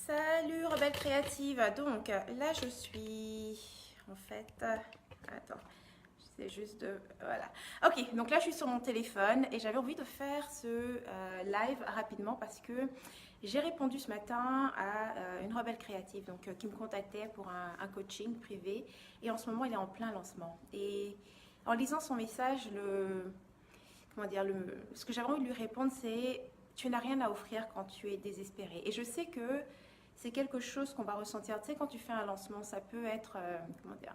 Salut Rebelle Créative. Donc là je suis en fait attends, c'est juste de voilà. Ok, donc là je suis sur mon téléphone et j'avais envie de faire ce live rapidement parce que j'ai répondu ce matin à une Rebelle Créative donc qui me contactait pour un coaching privé et en ce moment il est en plein lancement et en lisant son message comment dire ce que j'avais envie de lui répondre c'est tu n'as rien à offrir quand tu es désespéré et je sais que c'est quelque chose qu'on va ressentir. Tu sais, quand tu fais un lancement, ça peut être, comment dire,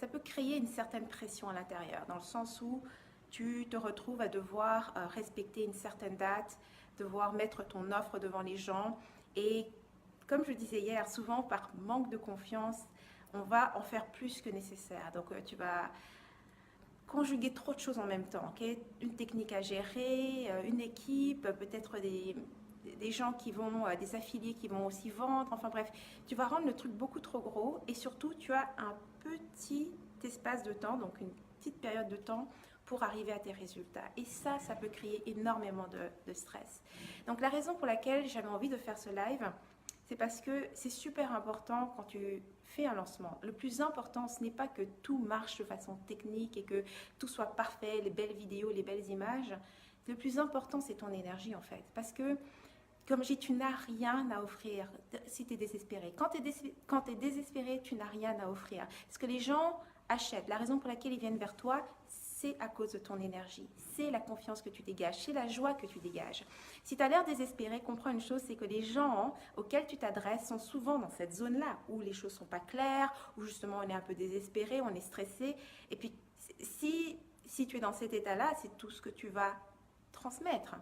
ça peut créer une certaine pression à l'intérieur, dans le sens où tu te retrouves à devoir respecter une certaine date, devoir mettre ton offre devant les gens. Et comme je disais hier, souvent par manque de confiance, on va en faire plus que nécessaire. Donc tu vas conjuguer trop de choses en même temps. Okay, une technique à gérer, une équipe, peut-être des gens qui vont, des affiliés qui vont aussi vendre, enfin bref, tu vas rendre le truc beaucoup trop gros et surtout tu as un petit espace de temps, donc une petite période de temps pour arriver à tes résultats. Et ça peut créer énormément de stress. Donc la raison pour laquelle j'avais envie de faire ce live, c'est parce que c'est super important quand tu fais un lancement. Le plus important, ce n'est pas que tout marche de façon technique et que tout soit parfait, les belles vidéos, les belles images. Le plus important, c'est ton énergie en fait. Parce que comme je dis, tu n'as rien à offrir si tu es désespéré. Quand tu es désespéré, tu n'as rien à offrir. Ce que les gens achètent, la raison pour laquelle ils viennent vers toi, c'est à cause de ton énergie. C'est la confiance que tu dégages, c'est la joie que tu dégages. Si tu as l'air désespéré, comprends une chose, c'est que les gens auxquels tu t'adresses sont souvent dans cette zone-là, où les choses ne sont pas claires, où justement on est un peu désespéré, on est stressé. Et puis, si tu es dans cet état-là, c'est tout ce que tu vas transmettre.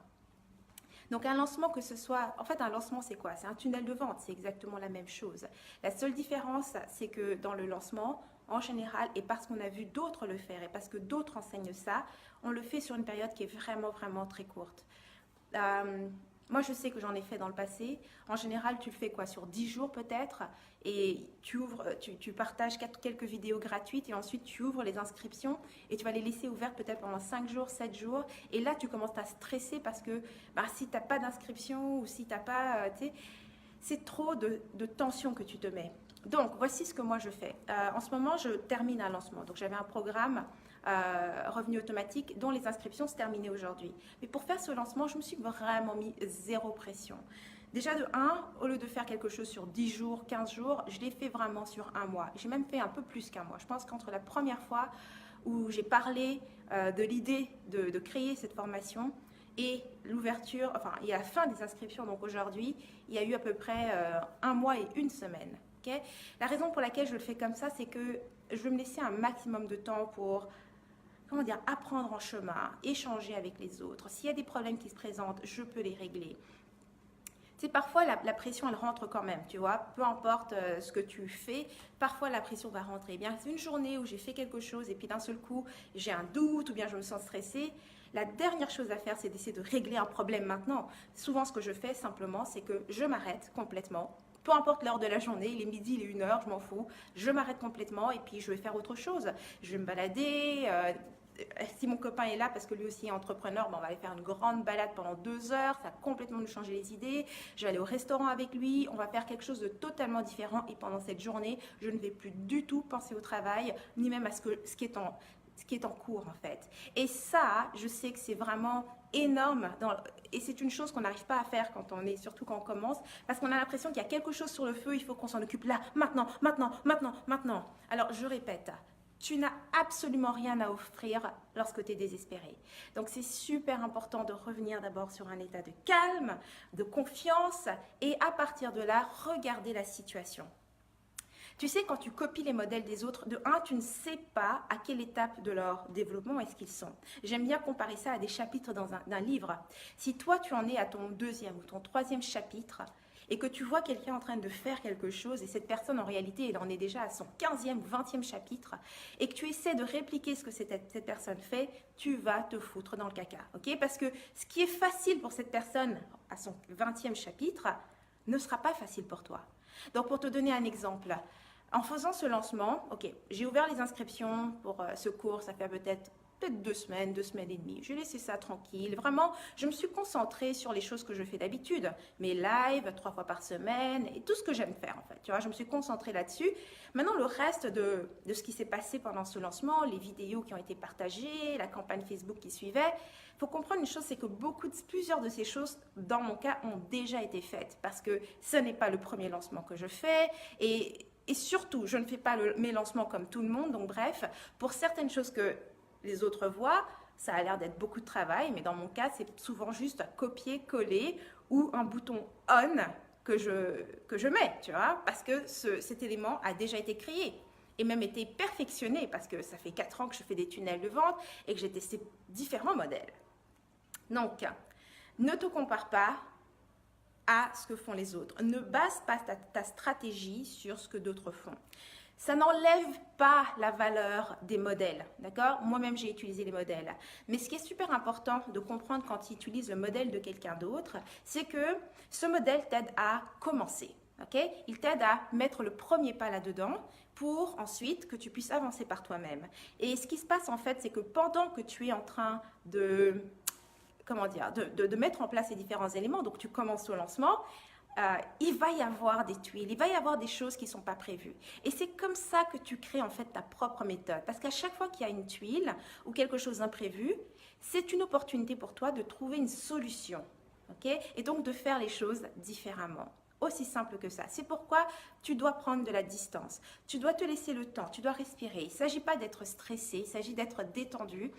Donc un lancement que ce soit, en fait un lancement c'est quoi? C'est un tunnel de vente, c'est exactement la même chose. La seule différence c'est que dans le lancement, en général, et parce qu'on a vu d'autres le faire et parce que d'autres enseignent ça, on le fait sur une période qui est vraiment très courte. Moi, je sais que j'en ai fait dans le passé. En général, tu le fais quoi sur 10 jours peut-être et tu partages quelques vidéos gratuites et ensuite tu ouvres les inscriptions et tu vas les laisser ouvertes peut-être pendant 5 jours, 7 jours. Et là, tu commences à stresser parce que si tu n'as pas d'inscription ou si tu n'as pas... c'est trop de tension que tu te mets. Donc, voici ce que moi je fais. En ce moment, je termine un lancement. Donc, j'avais un programme revenu automatique dont les inscriptions se terminaient aujourd'hui. Mais pour faire ce lancement, je me suis vraiment mis zéro pression. Déjà de 1, au lieu de faire quelque chose sur 10 jours, 15 jours, je l'ai fait vraiment sur un mois. J'ai même fait un peu plus qu'un mois. Je pense qu'entre la première fois où j'ai parlé de l'idée de créer cette formation et l'ouverture, enfin, et à la fin des inscriptions, donc aujourd'hui, il y a eu à peu près un mois et une semaine. Okay, la raison pour laquelle je le fais comme ça, c'est que je veux me laisser un maximum de temps pour apprendre en chemin, échanger avec les autres. S'il y a des problèmes qui se présentent, je peux les régler. Tu sais, parfois la pression, elle rentre quand même, tu vois. Peu importe ce que tu fais, parfois la pression va rentrer. Bien, c'est une journée où j'ai fait quelque chose et puis d'un seul coup, j'ai un doute ou bien je me sens stressée. La dernière chose à faire, c'est d'essayer de régler un problème maintenant. Souvent, ce que je fais simplement, c'est que je m'arrête complètement. Peu importe l'heure de la journée, il est midi, il est 1 heure, je m'en fous. Je m'arrête complètement et puis je vais faire autre chose. Je vais me balader. Si mon copain est là, parce que lui aussi est entrepreneur, on va aller faire une grande balade pendant 2 heures. Ça va complètement nous changer les idées. Je vais aller au restaurant avec lui. On va faire quelque chose de totalement différent. Et pendant cette journée, je ne vais plus du tout penser au travail, ni même à ce qui est en cours en fait. Et ça, je sais que c'est vraiment énorme et c'est une chose qu'on n'arrive pas à faire surtout quand on commence, parce qu'on a l'impression qu'il y a quelque chose sur le feu, il faut qu'on s'en occupe là, maintenant. Alors je répète, tu n'as absolument rien à offrir lorsque tu es désespéré. Donc c'est super important de revenir d'abord sur un état de calme, de confiance et à partir de là, regarder la situation. Tu sais, quand tu copies les modèles des autres, de 1, tu ne sais pas à quelle étape de leur développement est-ce qu'ils sont. J'aime bien comparer ça à des chapitres d'un livre. Si toi, tu en es à ton 2e ou ton 3e chapitre et que tu vois quelqu'un en train de faire quelque chose et cette personne, en réalité, elle en est déjà à son 15e ou 20e chapitre et que tu essaies de répliquer ce que cette personne fait, tu vas te foutre dans le caca. Okay, parce que ce qui est facile pour cette personne à son 20e chapitre ne sera pas facile pour toi. Donc, pour te donner un exemple, en faisant ce lancement, ok, j'ai ouvert les inscriptions pour ce cours, ça fait peut-être peut-être 2 semaines, 2 semaines et demie. J'ai laissé ça tranquille. Vraiment, je me suis concentrée sur les choses que je fais d'habitude. Mes lives, 3 fois par semaine et tout ce que j'aime faire en fait. Tu vois, je me suis concentrée là-dessus. Maintenant, le reste de ce qui s'est passé pendant ce lancement, les vidéos qui ont été partagées, la campagne Facebook qui suivait, il faut comprendre une chose, c'est que plusieurs de ces choses, dans mon cas, ont déjà été faites parce que ce n'est pas le premier lancement que je fais et surtout, je ne fais pas mes lancements comme tout le monde. Donc bref, pour certaines choses que les autres voient, ça a l'air d'être beaucoup de travail, mais dans mon cas, c'est souvent juste copier-coller ou un bouton on que je mets, tu vois, parce que cet élément a déjà été créé et même été perfectionné parce que ça fait 4 ans que je fais des tunnels de vente et que j'ai testé différents modèles. Donc, ne te compare pas à ce que font les autres. Ne base pas ta stratégie sur ce que d'autres font. Ça n'enlève pas la valeur des modèles, d'accord? Moi-même, j'ai utilisé les modèles. Mais ce qui est super important de comprendre quand tu utilises le modèle de quelqu'un d'autre, c'est que ce modèle t'aide à commencer, ok? Il t'aide à mettre le premier pas là-dedans pour ensuite que tu puisses avancer par toi-même. Et ce qui se passe en fait, c'est que pendant que tu es en train de mettre en place ces différents éléments, donc tu commences au lancement, il va y avoir des tuiles, il va y avoir des choses qui ne sont pas prévues. Et c'est comme ça que tu crées en fait ta propre méthode. Parce qu'à chaque fois qu'il y a une tuile ou quelque chose d'imprévu, c'est une opportunité pour toi de trouver une solution. Okay? Et donc de faire les choses différemment. Aussi simple que ça. C'est pourquoi tu dois prendre de la distance. Tu dois te laisser le temps, tu dois respirer. Il ne s'agit pas d'être stressé, il s'agit d'être détendu.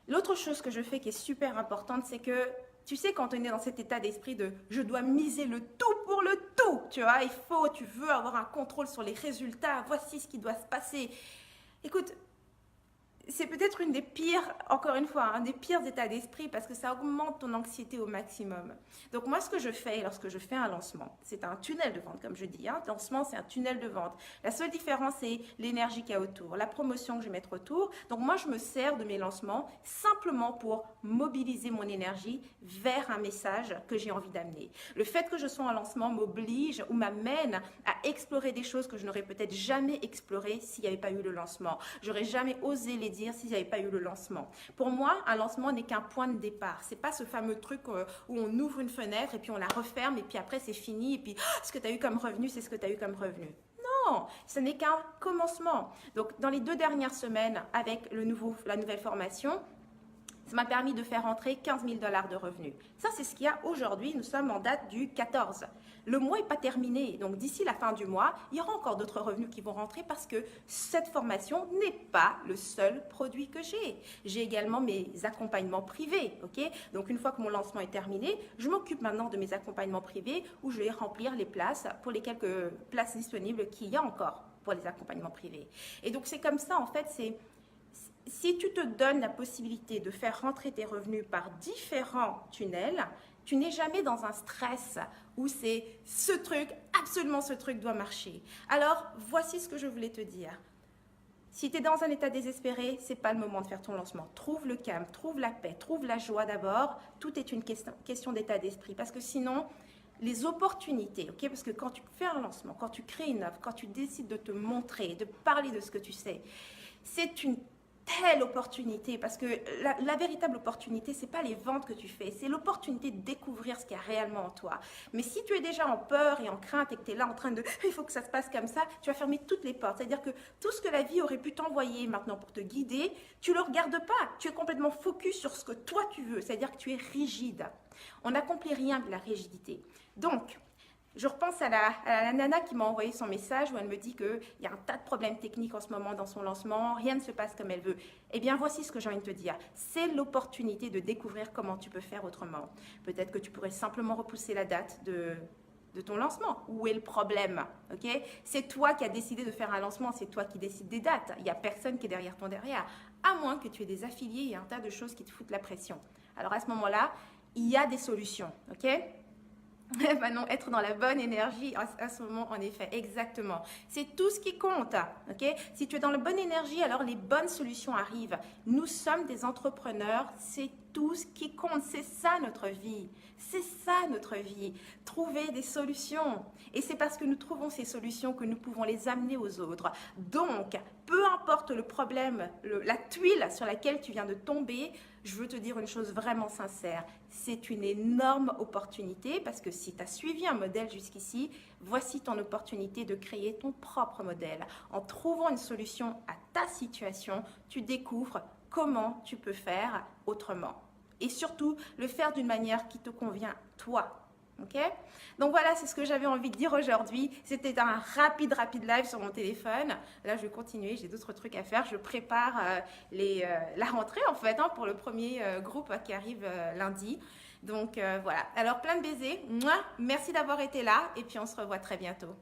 L'autre chose que je fais qui est super importante, c'est que tu sais, quand on est dans cet état d'esprit de « je dois miser le tout pour le tout », tu vois, tu veux avoir un contrôle sur les résultats, voici ce qui doit se passer. Écoute, c'est peut-être une des pires, encore une fois, un des pires états d'esprit parce que ça augmente ton anxiété au maximum. Donc moi, ce que je fais lorsque je fais un lancement, c'est un tunnel de vente, comme je dis. Lancement, c'est un tunnel de vente. La seule différence, c'est l'énergie qu'il y a autour, la promotion que je vais mettre autour. Donc moi, je me sers de mes lancements simplement pour mobiliser mon énergie vers un message que j'ai envie d'amener. Le fait que je sois en lancement m'oblige ou m'amène à explorer des choses que je n'aurais peut-être jamais explorées s'il n'y avait pas eu le lancement. J'aurais jamais osé les dire s'il n'y avait pas eu le lancement. Pour moi, un lancement n'est qu'un point de départ. C'est pas ce fameux truc où on ouvre une fenêtre et puis on la referme et puis après c'est fini et puis ce que tu as eu comme revenu, c'est ce que tu as eu comme revenu. Non, ce n'est qu'un commencement. Donc, dans les 2 dernières semaines, avec la nouvelle formation, ça m'a permis de faire entrer 15 000 $ de revenus. Ça, c'est ce qu'il y a aujourd'hui. Nous sommes en date du 14. Le mois n'est pas terminé. Donc, d'ici la fin du mois, il y aura encore d'autres revenus qui vont rentrer parce que cette formation n'est pas le seul produit que j'ai. J'ai également mes accompagnements privés. Okay? Donc, une fois que mon lancement est terminé, je m'occupe maintenant de mes accompagnements privés où je vais remplir les places pour les quelques places disponibles qu'il y a encore pour les accompagnements privés. Et donc, c'est comme ça, en fait, si tu te donnes la possibilité de faire rentrer tes revenus par différents tunnels, tu n'es jamais dans un stress où c'est ce truc, absolument ce truc doit marcher. Alors, voici ce que je voulais te dire. Si tu es dans un état désespéré, ce n'est pas le moment de faire ton lancement. Trouve le calme, trouve la paix, trouve la joie d'abord. Tout est une question d'état d'esprit parce que sinon, les opportunités, ok, parce que quand tu fais un lancement, quand tu crées une offre, quand tu décides de te montrer, de parler de ce que tu sais, c'est une telle opportunité parce que la véritable opportunité, c'est pas les ventes que tu fais, c'est l'opportunité de découvrir ce qu'il y a réellement en toi. Mais si tu es déjà en peur et en crainte et que tu es là en train de il faut que ça se passe comme ça, tu vas fermer toutes les portes. C'est-à-dire que tout ce que la vie aurait pu t'envoyer maintenant pour te guider, tu le regardes pas. Tu es complètement focus sur ce que toi tu veux. C'est-à-dire que tu es rigide. On n'accomplit rien de la rigidité. Donc, je repense à la nana qui m'a envoyé son message où elle me dit qu'il y a un tas de problèmes techniques en ce moment dans son lancement, rien ne se passe comme elle veut. Eh bien, voici ce que j'ai envie de te dire. C'est l'opportunité de découvrir comment tu peux faire autrement. Peut-être que tu pourrais simplement repousser la date de ton lancement. Où est le problème? Okay? C'est toi qui as décidé de faire un lancement, c'est toi qui décides des dates. Il n'y a personne qui est derrière ton derrière, à moins que tu aies des affiliés et un tas de choses qui te foutent la pression. Alors à ce moment-là, il y a des solutions. Ok? Eh ben non, être dans la bonne énergie à ce moment, en effet, exactement. C'est tout ce qui compte, ok? Si tu es dans la bonne énergie, alors les bonnes solutions arrivent. Nous sommes des entrepreneurs, c'est tout ce qui compte. C'est ça notre vie. C'est ça notre vie. Trouver des solutions. Et c'est parce que nous trouvons ces solutions que nous pouvons les amener aux autres. Donc, peu importe le problème, la tuile sur laquelle tu viens de tomber, je veux te dire une chose vraiment sincère. C'est une énorme opportunité parce que si tu as suivi un modèle jusqu'ici, voici ton opportunité de créer ton propre modèle. En trouvant une solution à ta situation, tu découvres comment tu peux faire autrement. Et surtout, le faire d'une manière qui te convient toi. Ok? Donc voilà, c'est ce que j'avais envie de dire aujourd'hui. C'était un rapide live sur mon téléphone. Là, je vais continuer, j'ai d'autres trucs à faire. Je prépare la rentrée en fait pour le premier groupe qui arrive lundi. Donc voilà, alors plein de baisers. Mouah, merci d'avoir été là et puis on se revoit très bientôt.